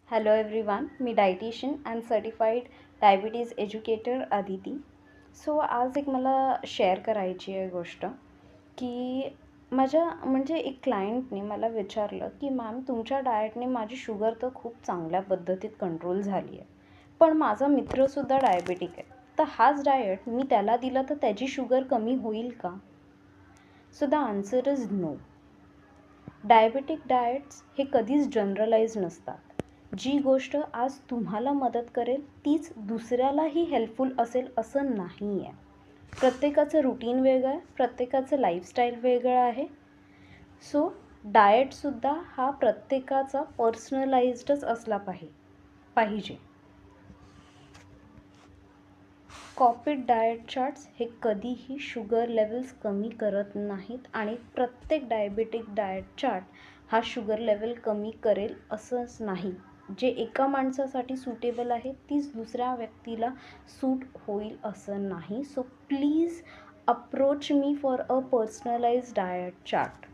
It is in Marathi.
Hello everyone, me dietitian and certified diabetes educator Aditi. So आज एक मला शेअर करायची आहे गोष्ट की माझ्या एक क्लायंटने मला विचारलं की मॅम, तुमच्या डाएटने माझी शुगर तर खूप चांगल्या पद्धतीत कंट्रोल झाली आहे, पण माझा मित्रसुद्धा डायबेटिक आहे, तर हाच डाएट मी त्याला दिला तर त्याची शुगर कमी होईल का? So the answer is no. Diabetic diets हे कधीच जनरलाइज नसतात. जी गोष्ट आज तुम्हाला मदत करेल तीच दुसऱ्यालाही हेल्पफुल असेल असं नाही आहे. प्रत्येकाचं रुटीन वेगळं आहे, प्रत्येकाचं लाईफस्टाईल वेगळं आहे. सो डाएटसुद्धा हा प्रत्येकाचा पर्सनलाइज्डच असला पाहिजे. कॉपीड डाएट चार्ट्स हे कधीही शुगर लेवल्स कमी करत नाहीत आणि प्रत्येक डायबेटिक डाएट चार्ट हा शुगर लेवल कमी करेल असंच नाही. जे एका माणसासाठी सुटेबल आहे तीच दुसऱ्या व्यक्तीला सूट होईल असं नाही. So please approach me for a personalised diet chart.